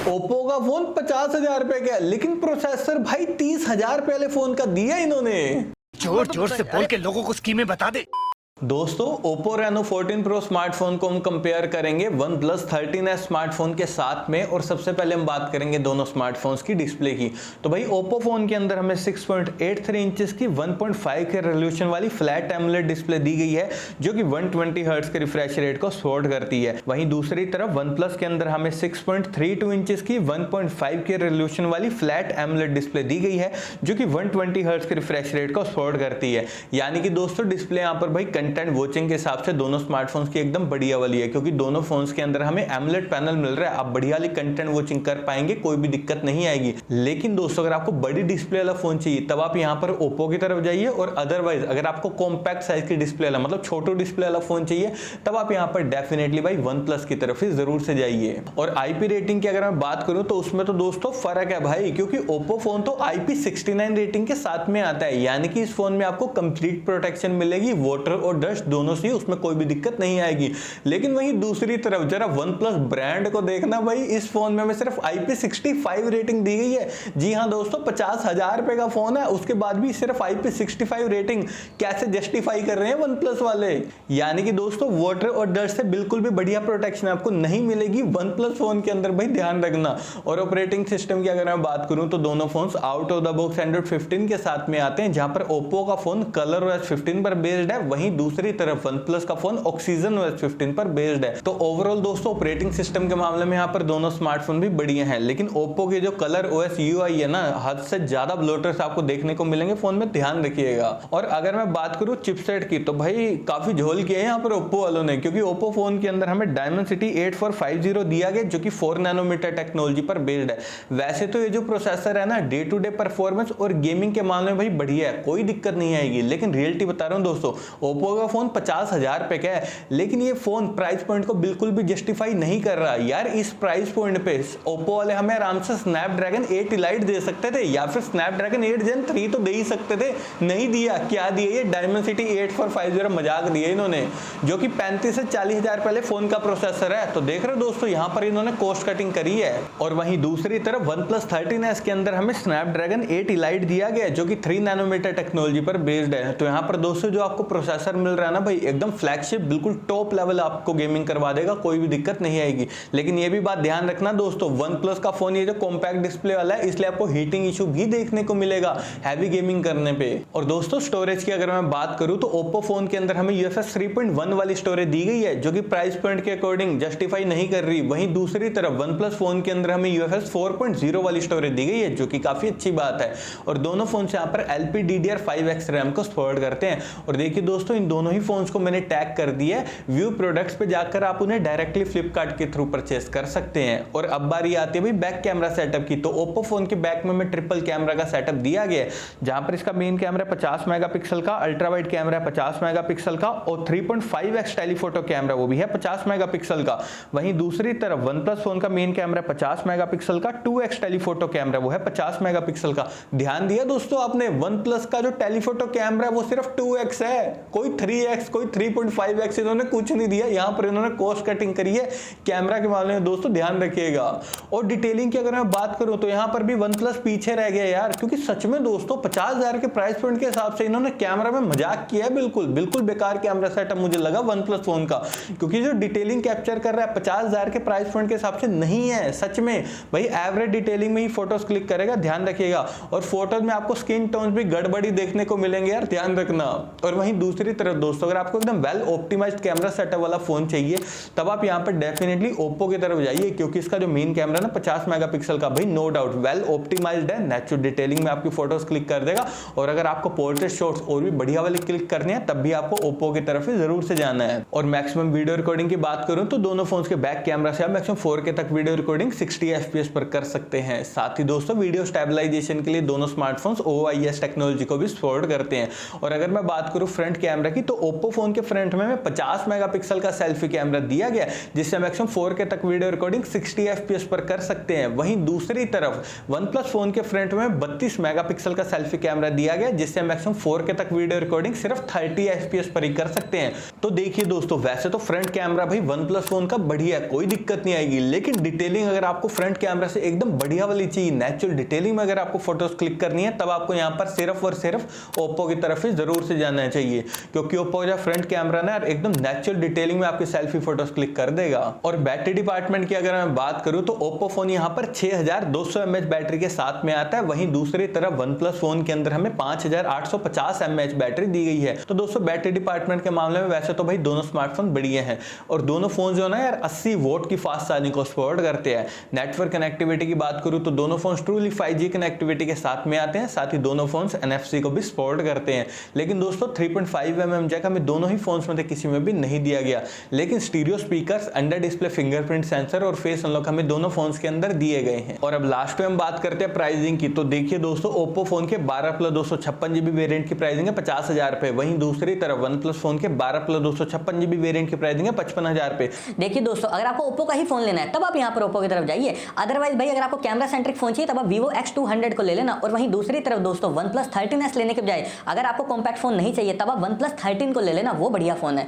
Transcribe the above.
Oppo का phone 50,000 रुपए का है, लेकिन प्रोसेसर भाई 30,000 रुपए वाले फोन का दिया इन्होंने। जोर जोर से बोल के लोगों को स्कीमें बता दे। दोस्तों Oppo Reno 14 Pro स्मार्टफोन को हम कंपेयर करेंगे OnePlus 13s स्मार्टफोन के साथ में, और सबसे पहले हम बात करेंगे दोनों स्मार्टफोन्स की डिस्प्ले की। तो भाई Oppo फोन के अंदर हमें 6.83 इंचेस की 1.5 के रेजोल्यूशन वाली फ्लैट एमोलेड डिस्प्ले दी गई है, जो कि 120 हर्ट्ज के रिफ्रेश रेट को सपोर्ट करती है। वहीं दूसरी तरफ OnePlus के अंदर हमें 6.32 इंचेस की 1.5 के रेजोल्यूशन वाली फ्लैट एमोलेड डिस्प्ले दी गई है, जो कि 120 हर्ट्ज के रिफ्रेश रेट को सपोर्ट करती है। यानी कि दोस्तों डिस्प्ले यहाँ पर भाई कंटेंट वॉचिंग के हिसाब से दोनों स्मार्टफोन्स की एकदम बढ़िया वाली है, क्योंकि दोनों फोन्स के अंदर हमें एमोलेड पैनल मिल रहा है। आप बढ़िया वाली कंटेंट वॉचिंग कर पाएंगे, कोई भी दिक्कत नहीं आएगी। लेकिन दोस्तों अगर आपको बड़ी डिस्प्ले वाला फोन चाहिए तब आप यहाँ पर ओप्पो की तरफ जाइए, और अदरवाइज अगर आपको कॉम्पैक्ट साइज की डिस्प्ले वाला मतलब छोटो डिस्प्ले वाला फोन चाहिए तब आप यहाँ पर डेफिनेटली भाई OnePlus की तरफ से जरूर से जाइए। और आईपी रेटिंग की अगर मैं बात करूं तो उसमें तो दोस्तों फर्क है भाई, क्योंकि ओप्पो फोन तो IP69 रेटिंग के साथ में आता है, यानी कि इस फोन में आपको कंप्लीट प्रोटेक्शन मिलेगी वाटर और डस्ट दोनों से, उसमें कोई भी दिक्कत नहीं आएगी। लेकिन वहीं दूसरी तरफ जरा OnePlus ब्रांड को देखना भाई, इस फोन में हमें सिर्फ IP65 रेटिंग दी गई है। जी हाँ दोस्तों, 50,000 रुपए का फोन है, उसके बाद भी सिर्फ IP65 रेटिंग कैसे जस्टिफाई कर रहे हैं OnePlus वाले। यानी कि दोस्तों वाटर और डस्ट से बिल्कुल भी बढ़िया प्रोटेक्शन आपको नहीं मिलेगी OnePlus फोन के अंदर, भाई ध्यान रखना। और ऑपरेटिंग सिस्टम की अगर मैं बात करूं तो दोनों phones out of the box Android 15 के साथ में आते हैं, जहां पर ओप्पो का फोन ColorOS 15 पर बेस्ड है, वहीं दूसरी तरफ OnePlus का फोन OxygenOS 15 पर बेस्ड है। तो ओवरऑल दोस्तों ऑपरेटिंग सिस्टम के मामले में यहाँ पर दोनों स्मार्टफोन भी बढ़िया हैं, लेकिन ओप्पो के जो ColorOS UI है ना, हद से ज्यादा ब्लोटर्स आपको देखने को मिलेंगे फोन में, ध्यान रखिएगा। और अगर मैं बात करूं चिपसेट की तो भाई काफी झोल किया है यहाँ पर ओप्पो वालों ने, क्योंकि ओप्पो फोन के अंदर हमें Dimensity 8450 दिया गया, जो कि 4 नैनोमीटर टेक्नोलॉजी पर बेस्ड है। वैसे तो ये जो प्रोसेसर है ना, डे टू डे परफॉर्मेंस और गेमिंग के मामले में भाई बढ़िया है, कोई दिक्कत नहीं आएगी। लेकिन रियलिटी बता रहा हूं दोस्तों, ओप्पो का फोन 50,000 रुपए का है, लेकिन ये फोन प्राइस पॉइंट को बिल्कुल भी जस्टिफाई नहीं कर रहा यार। इस प्राइस पॉइंट पे ओप्पो वाले हमें आराम से स्नैपड्रैगन 8 इलाइट दे सकते थे, या फिर स्नैपड्रैगन 8 Gen 3 तो दे ही सकते थे, नहीं दिया। क्या दिया ये Dimensity 8450, मजाक दिया इन्होंने, जो कि 35 से 40,000 पहले फोन का प्रोसेसर है। तो देख रहे हो दोस्तों, यहाँ पर इन्होंने कॉस्ट कटिंग करी है। और वहीं दूसरी तरफ OnePlus 13s के अंदर हमें स्नैपड्रैगन 8 इलाइट दिया गया, जो कि 3 नैनोमीटर टेक्नोलॉजी पर बेस्ड है। तो यहाँ पर दोस्तों जो आपको प्रोसेसर मिल रहा है ना भाई, एकदम फ्लैगशिप, बिल्कुल टॉप लेवल आपको गेमिंग करवा देगा, कोई भी दिक्कत नहीं आएगी। लेकिन ये भी बात ध्यान रखना दोस्तों, OnePlus का फोन ये जो कॉम्पैक्ट डिस्प्ले वाला है, इसलिए आपको हीटिंग इशू भी देखने को मिलेगा हैवी गेमिंग करने पे। और दोस्तों स्टोरेज की अगर मैं बात करूं तो ओप्पो फोन के अंदर हमें UFS 3.1 वाली स्टोरेज दी गई है, जो कि प्राइस पॉइंट के अकॉर्डिंग जस्टिफाई नहीं कर रही। वहीं दूसरी तरफ OnePlus फोन के अंदर हमें UFS 4.0 वाली स्टोरेज दी गई है, जो कि काफी अच्छी बात है। और दोनों फोन से यहाँ पर LPDDR5X रैम को सपोर्ट करते हैं। और देखिए दोस्तों, इन दोनों ही फोन्स को मैंने टैग कर दिया है, व्यू प्रोडक्ट्स पे जाकर आप उन्हें डायरेक्टली फ्लिपकार्ट के थ्रू परचेस कर सकते हैं। और अब बारी आती है भाई बैक कैमरा सेटअप की। तो ओप्पो फोन के बैक में हमें ट्रिपल कैमरा का सेटअप दिया गया है, जहां पर इसका मेन कैमरा 50 मेगापिक्सल का, अल्ट्रा वाइड कैमरा 50 मेगापिक्सल का, और 3.5x टेलीफोटो कैमरा वो भी है 50 मेगापिक्सल का। वहीं दूसरी तरफ OnePlus फोन का मेन कैमरा 50 मेगापिक्सल का, 2x टेलीफोटो कैमरा वो है 50 मेगापिक्सल का। ध्यान दिया दोस्तों आपने, OnePlus का जो टेलीफोटो कैमरा वो सिर्फ 2x है, कोई 3x कोई 3.5x इन्होंने कुछ नहीं दिया। यहाँ पर इन्होंने कॉस्ट कटिंग करी है कैमरा के मामले में दोस्तों, ध्यान रखिएगा। और डिटेलिंग की अगर मैं बात करूं तो यहाँ पर भी OnePlus पीछे रह गया यार, क्योंकि सच में दोस्तों 50,000 के प्राइस पॉइंट के हिसाब से इन्होंने कैमरा में मजाक किया है। बिल्कुल बिल्कुल बेकार कैमरा सेटअप मुझे लगा OnePlus फोन का, क्योंकि जो डिटेलिंग कैप्चर कर रहा है 50,000 के प्राइस पॉइंट के हिसाब से नहीं है। सच में भाई एवरेज डिटेलिंग में ही फोटोज क्लिक करेगा, ध्यान रखिएगा। और फोटोज में आपको स्किन टोन भी गड़बड़ी देखने को मिलेंगे यार, ध्यान रखना। और वहीं दूसरी तरफ दोस्तों अगर आपको एकदम वेल ऑप्टिमाइज्ड कैमरा सेटअप वाला फोन चाहिए तब आप यहाँ पर डेफिनेटली ओप्पो की तरफ जाइए, क्योंकि इसका जो मेन कैमरा ना 50 मेगापिक्सल का, भाई नो डाउट वेल ऑप्टिमाइज्ड है, नेचुरल डिटेलिंग में आपकी फोटोज क्लिक कर देगा। और अगर आपको पोर्ट्रेट शॉट्स और भी बढ़िया वाले क्लिक करने हैं तब भी आपको ओप्पो की तरफ से जरूर से जाना है। और मैक्सिमम वीडियो रिकॉर्डिंग की बात करूं तो दोनों फोन्स के बैक कैमरा से आप मैक्सिमम 4K तक वीडियो रिकॉर्डिंग 60 FPS पर कर सकते हैं। साथ ही दोस्तों वीडियो स्टेबलाइजेशन के लिए दोनों स्मार्टफोन्स OIS टेक्नोलॉजी को भी सपोर्ट करते हैं। और अगर मैं बात करूं फ्रंट कैमरा की की, तो ओप्पो फोन के फ्रंट में 50 मेगापिक्सल का सेल्फी कैमरा दिया गया जिससे मैक्सिमम 4K तक वीडियो रिकॉर्डिंग 60 FPS पर कर सकते हैं। वहीं दूसरी तरफ OnePlus फोन के फ्रंट में 32 मेगापिक्सल का सेल्फी कैमरा दिया गया जिससे मैक्सिमम 4K तक वीडियो रिकॉर्डिंग सिर्फ 30 FPS पर ही कर सकते हैं। तो देखिए दोस्तों, वैसे तो फ्रंट कैमरा भाई OnePlus फोन का बढ़िया है, कोई दिक्कत नहीं आएगी, लेकिन डिटेलिंग अगर आपको फ्रंट कैमरा से एकदम बढ़िया वाली चाहिए, नेचुरल डिटेलिंग में अगर आपको फोटोज क्लिक करनी है, तब आपको यहाँ पर सिर्फ और सिर्फ ओप्पो की तरफ ही जरूर से जाना चाहिए, क्योंकि ओप्पो का फ्रंट कैमरा ना एकदम नेचुरल डिटेलिंग में आपकी सेल्फी फोटोज क्लिक कर देगा। और बैटरी डिपार्टमेंट की अगर मैं बात करूं तो ओप्पो फोन यहाँ पर 6200 mAh बैटरी के साथ में आता है। वहीं दूसरी तरफ OnePlus फोन के अंदर हमें 5850 mAh बैटरी दी गई है। तो दोस्तों बैटरी डिपार्टमेंट के मामले में वैसे तो भाई दोनों स्मार्टफोन बढ़िया हैं और दोनों फोन जो है ना यार 80 वोट की फास्ट चार्जिंग को सपोर्ट करते हैं। नेटवर्क कनेक्टिविटी की बात करूं तो दोनों फोन ट्रूली 5G कनेक्टिविटी के साथ में आते हैं, साथ ही दोनों फोन NFC को भी सपोर्ट करते हैं। लेकिन दोस्तों 3.5mm जैक हमें दोनों ही फोन्स में किसी में भी नहीं दिया गया, लेकिन stereo speakers, under display fingerprint sensor और फेस अनलॉक हमें दोनों फोन्स के अंदर दिए गए हैं। और अब लास्ट में हम बात करते हैं प्राइसिंग की। तो देखिए दोस्तों, ओप्पो फोन के 12+256GB वेरिएंट की प्राइसिंग है 50,000 रुपए। वहीं दूसरी तरफ OnePlus फोन के 12+256GB वेरिएंट की प्राइसिंग है 55,000 रुपए। देखिए दोस्तों, अगर आपको ओप्पो का ही फोन लेना है तब आप यहाँ पर ओप्पो की तरफ जाइए। अदरवाइज भाई अगर आपको कैमरा सेंट्रिक फोन चाहिए तब आप Vivo X200 को ले लेना। और वहीं दूसरी तरफ दोस्तों OnePlus 13s लेने के बजाय अगर आपको कॉम्पैक्ट फोन नहीं चाहिए तब आप OnePlus 13 को ले लेना, वो बढ़िया फोन है।